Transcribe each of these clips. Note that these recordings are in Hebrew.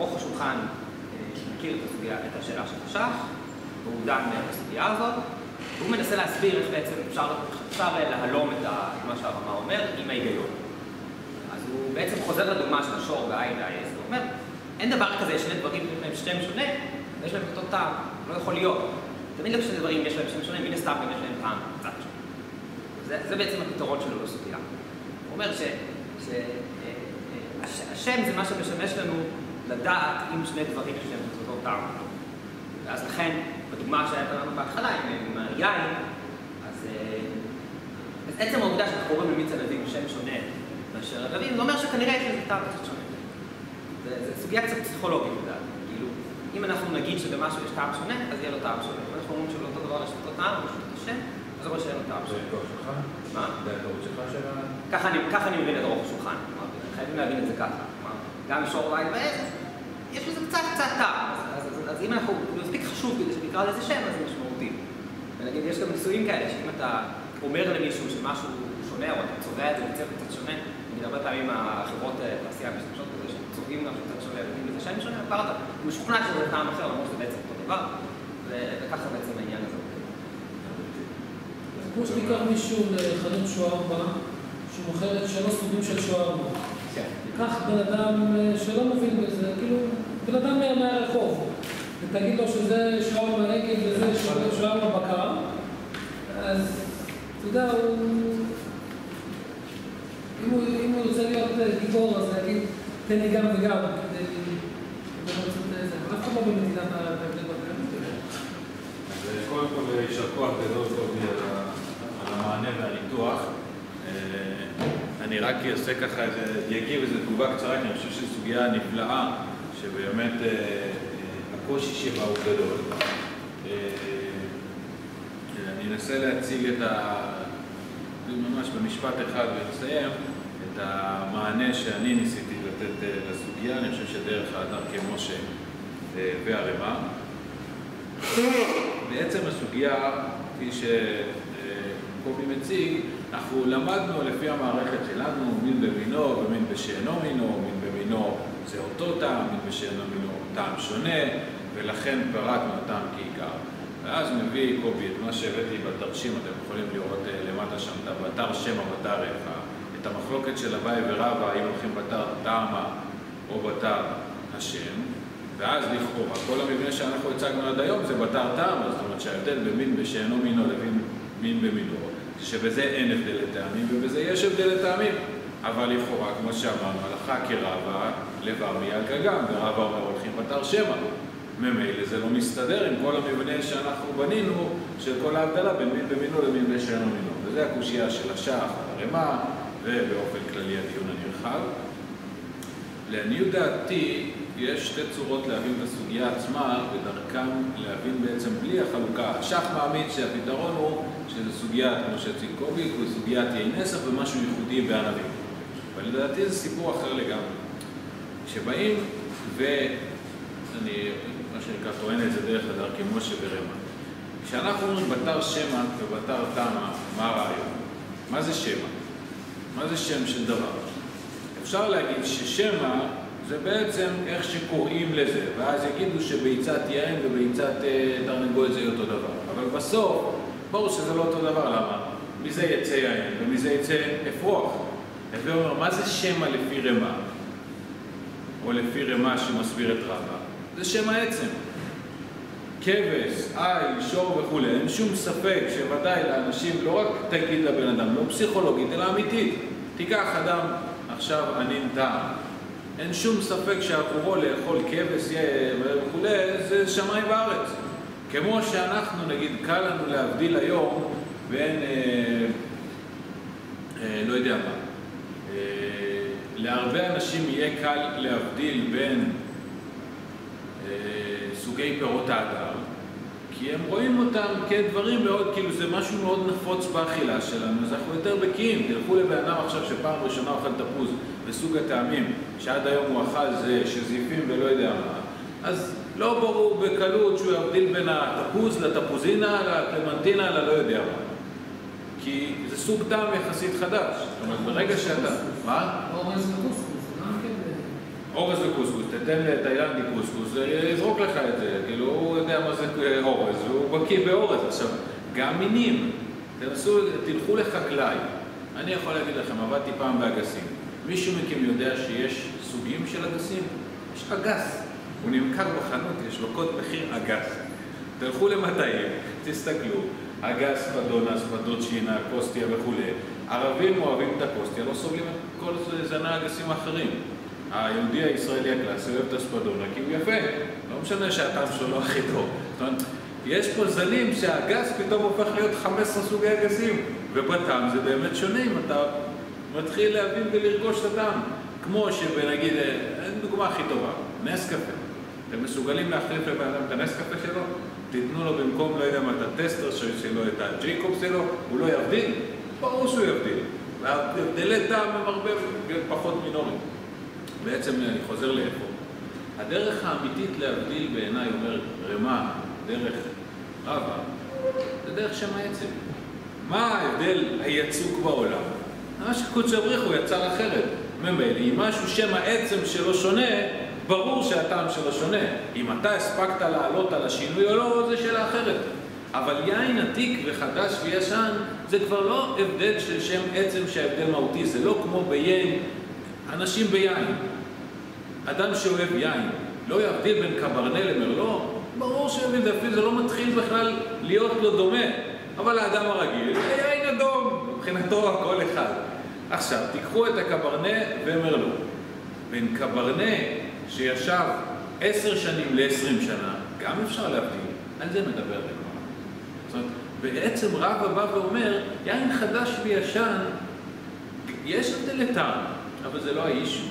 ארוך השולחן מכיר את השאלה של חשך, והוא דן בסוגיה הזאת, והוא מנסה להסביר איך בעצם אפשר להלום את מה שהרמה אומר עם ההיגיון. אז הוא בעצם חוזר לדוגמה של השור ב-I ו-IS, הוא אומר, אין דבר כזה, יש שני דברים, יש להם שם שונה, ויש להם אותו טעם, לא יכול להיות. תמיד לשני דברים יש להם שם שונה, מן הסתם גם יש להם טעם קצת שונה. זה בעצם הפתרון שלו לסוגיה. הוא אומר שהשם זה מה שמשמש לנו לדעת אם שני דברים יש להם אותו טעם. ואז לכן, בדוגמה שהייתה לנו בהתחלה עם היין, אז עצם העובדה שאנחנו קוראים למיץ ענבים שם שונה מאשר ענבים, זה אומר שכנראה יש לזה טעם קצת שונה. זו סוגיה קצת פסיכולוגית, לדעת. כאילו, אם אנחנו נגיד שבמשהו יש טעם שונה, אז יהיה לו טעם שונה. אם אנחנו אומרים שלא אותו דבר יש אותו טעם, או שאותו שם, אז זה אומר שיהיה לו טעם שונה. זה התור שלך? מה? זה התור שלך של ככה אני מבין את ארוך השולחן. חייבים להבין את זה ככה. גם שור וייל ועץ, יש לזה קצת טעם. אז אם אנחנו, מספיק חשוב כדי שנקרא לזה שם, אז זה משמעותי. ונגיד, יש גם ניסויים כאלה, שאם אתה אומר למישהו שמשהו שונה, או אתה צובע את זה בצבע קצת שונה, נגיד, הרבה פעמים החברות תעשייה משתמשות בזה, שצובעים משהו קצת שונה, ונגיד לזה שם שונה, כבר אתה משוכנע שזה טעם אחר, למרות שזה בעצם אותו דבר, וככה בעצם העניין הזה. כמו שניקח מישהו לחנות שווארמה, שהוא מוכר את 3 סוגים של שווארמה. כך בן אדם שלא מבין בזה, כאילו, בן אדם מהרחוב, ותגיד לו שזה שווארמה עגל וזה שווארמה בקר, אז אתה יודע, אם הוא רוצה להיות גיבור, אז להגיד, תן לי גם וגם, כדי לראות את זה. אבל אף אחד לא במדינת ההבדל בקר. אז קודם כל, יישר כוח גדול טוב על המענה והניתוח. אני רק אעשה ככה, יגיב איזו תגובה קצרה, כי אני חושב שזו סוגיה נפלאה, שבאמת הקושי שבה הוא גדול. אני אנסה להציג ממש במשפט אחד ולסיים, את המענה שאני ניסיתי לתת לסוגיה. אני חושב שדרך האדם כמשה והרמה. בעצם הסוגיה, כפי שקובי מציג, אנחנו למדנו לפי המערכת שלנו, מין במינו ומין בשאינו מינו, מין במינו זה אותו טעם, מין בשאינו מינו טעם שונה, ולכן פרטנו הטעם כעיקר. ואז מביא קובי את מה שהבאתי בתרשים, אתם יכולים לראות למטה שם, בתר שם בתר איכה, את המחלוקת של אביי ורבא, האם הולכים בתר טעמה או בתר השם, ואז לכאורה, כל המבנה שאנחנו הצגנו עד היום זה בתר טעמה, זאת אומרת שההבדל במין בשאינו מינו לבין מין במינו, שבזה אין הבדל לטעמים ובזה יש הבדל לטעמים, אבל לכאורה, כמו שאמרנו, הלכה כרבא, לבר מיד גם, ורבא אומר הולכים בתר שמא. ממילא זה לא מסתדר עם כל המבנה שאנחנו בנינו, של כל ההבדלה בין מין במינו למין בשאינו מינו. וזה הקושייה של השח, הרמה, ובאופן כללי הדיון הנרחב. לעניות דעתי, יש 2 צורות להבין את הסוגיה עצמה, ודרכם להבין בעצם בלי החלוקה. השח מאמין שהפתרון הוא שזו סוגיה, כמו שהציג קובי, הוא סוגיית יין נסח ומשהו ייחודי בענבים. אבל לדעתי זה סיפור אחר לגמרי. כשבאים אני, מה שנקרא, טוען את זה דרך הדר כמשה ברמה. כשאנחנו אומרים בתר שמא ובתר תמה, מה הרעיון? מה זה שמא? מה זה שם של דבר? אפשר להגיד ששמא זה בעצם איך שקוראים לזה, ואז יגידו שביצת יין וביצת תרנגולת זה אותו דבר. אבל בסוף, ברור שזה לא אותו דבר, למה? מזה יצא יין ומזה יצא אפרוח. הווה אומר, מה זה שמא לפי רמה? או לפי רמה שמסביר את רבא? זה שם העצם. כבש, איל, שור וכו'. אין שום ספק שוודאי לאנשים, לא רק תגיד לבן אדם, לא פסיכולוגית, אלא אמיתית. תיקח אדם עכשיו ענין טעם. אין שום ספק שעבורו לאכול כבש וכו', זה שמיים בארץ. כמו שאנחנו, נגיד, קל לנו להבדיל היום בין, לא יודע מה, להרבה אנשים יהיה קל להבדיל בין סוגי פירות האדם, כי הם רואים אותם כדברים מאוד, כאילו זה משהו מאוד נפוץ באכילה שלנו, אז אנחנו יותר בקיאים. תלכו לבן אדם עכשיו שפעם ראשונה אוכל תפוז וסוג הטעמים שעד היום הוא אכל זה שזיפים ולא יודע מה, אז לא ברור בקלות שהוא יבדיל בין התפוז לתפוזינה, לקלמנטינה, ללא יודע מה, כי זה סוג טעם יחסית חדש. זאת אומרת, ברגע שאתה... מה? אורז וקוסקוס, תתן לתאילנדי קוסקוס, יזרוק לך את זה, כאילו הוא יודע מה זה אורז, והוא בקיא באורז. עכשיו, גם מינים, תלכו לחקלאי. אני יכול להגיד לכם, עבדתי פעם באגסים. מישהו מכם יודע שיש סוגים של אגסים? יש אגס. הוא נמכר בחנות, יש לו קוד מחיר אגס. תלכו למטעים, תסתכלו, אגס, פדונס, פדוצ'ינה, קוסטיה וכו'. ערבים אוהבים את הקוסטיה, לא סובלים את כל זני האגסים האחרים. היהודי הישראלי הקלאסי אוהב את הספדונה כי הוא יפה. לא משנה שהטעם שלו לא הכי טוב. זאת אומרת, יש פה זנים שהאגס פתאום הופך להיות 15 סוגי אגסים, ובטעם זה באמת שונה אם אתה מתחיל להבין ולרכוש את הטעם. כמו שבנגיד, אין דוגמה הכי טובה, נס קפה. אתם מסוגלים להחליף לבן אדם את הנס קפה שלו? תיתנו לו במקום, לא יודע מה, את הטסטר שלו, את הג'ייקוב שלו, הוא לא יבדיל? ברור שהוא יבדיל. והבדלי טעם הם הרבה פחות מינוריים. בעצם אני חוזר לאיפה. הדרך האמיתית להבדיל בעיניי, אומר רמה, דרך רבה, זה דרך שם העצם. מה ההבדל היצוק בעולם? מה שקודש הבריך הוא יצר אחרת. ממילא, אם משהו שם העצם שלו שונה, ברור שהטעם שלו שונה. אם אתה הספקת לעלות על השינוי או לא, זה שאלה אחרת. אבל יין עתיק וחדש וישן, זה כבר לא הבדל של שם עצם שההבדל מהותי. זה לא כמו ביין, אנשים ביין. אדם שאוהב יין, לא יבדיל בין קברנה למרלו, ברור שזה לא מתחיל בכלל להיות לו דומה. אבל האדם הרגיל, זה יין אדום, מבחינתו הכל אחד. עכשיו, תיקחו את הקברנה ומרלו. בין קברנה שישב 10 שנים ל-20 שנה, גם אפשר להבדיל. על זה מדבר לגמרי. זאת אומרת, בעצם רבא בא ואומר, יין חדש וישן, יש הבדל לטעם, אבל זה לא האישו.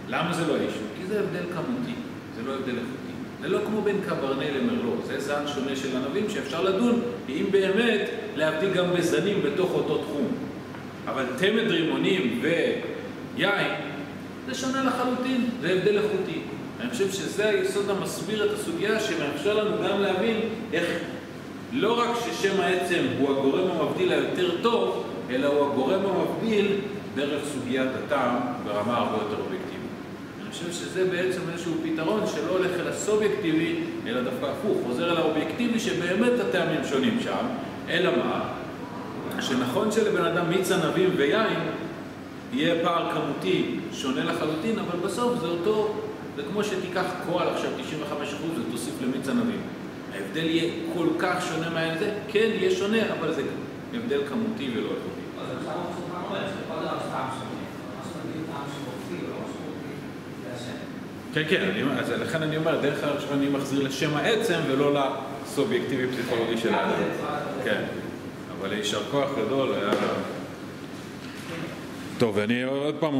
למה זה לא האישו? כי זה הבדל כמותי, זה לא הבדל איכותי. זה לא כמו בין קברנה למרלו, זה זן שונה של ענבים שאפשר לדון, אם באמת להבדיל גם בזנים בתוך אותו תחום. אבל תמד רימונים ויין, זה שונה לחלוטין, זה הבדל איכותי. אני חושב שזה היסוד המסביר את הסוגיה שמאפשר לנו גם להבין איך לא רק ששם העצם הוא הגורם המבדיל היותר טוב, אלא הוא הגורם המבדיל דרך סוגיית הטעם ברמה הרבה יותר אובייקטיבית. אני חושב שזה בעצם איזשהו פתרון שלא הולך אל הסובייקטיבי, אלא דווקא הפוך, חוזר אל האובייקטיבי שבאמת הטעמים שונים שם, אלא מה? שנכון שלבן אדם מיץ ענבים ויין יהיה פער כמותי שונה לחלוטין, אבל בסוף זה אותו, זה כמו שתיקח קועל עכשיו 95% ותוסיף למיץ ענבים. ההבדל יהיה כל כך שונה מהזה, כן יהיה שונה, אבל זה הבדל כמותי ולא איכותי. אז עכשיו אנחנו אומרים שכל דבר שטעם שונה, ממש מבין טעם שרופי ולא משמעותי, זה השם. כן, אז לכן אני אומר, דרך כלל אני מחזיר לשם העצם ולא לסובייקטיבי פסיכולוגי של האדם. כן, אבל יישר כוח גדול היה... טוב, ואני עוד פעם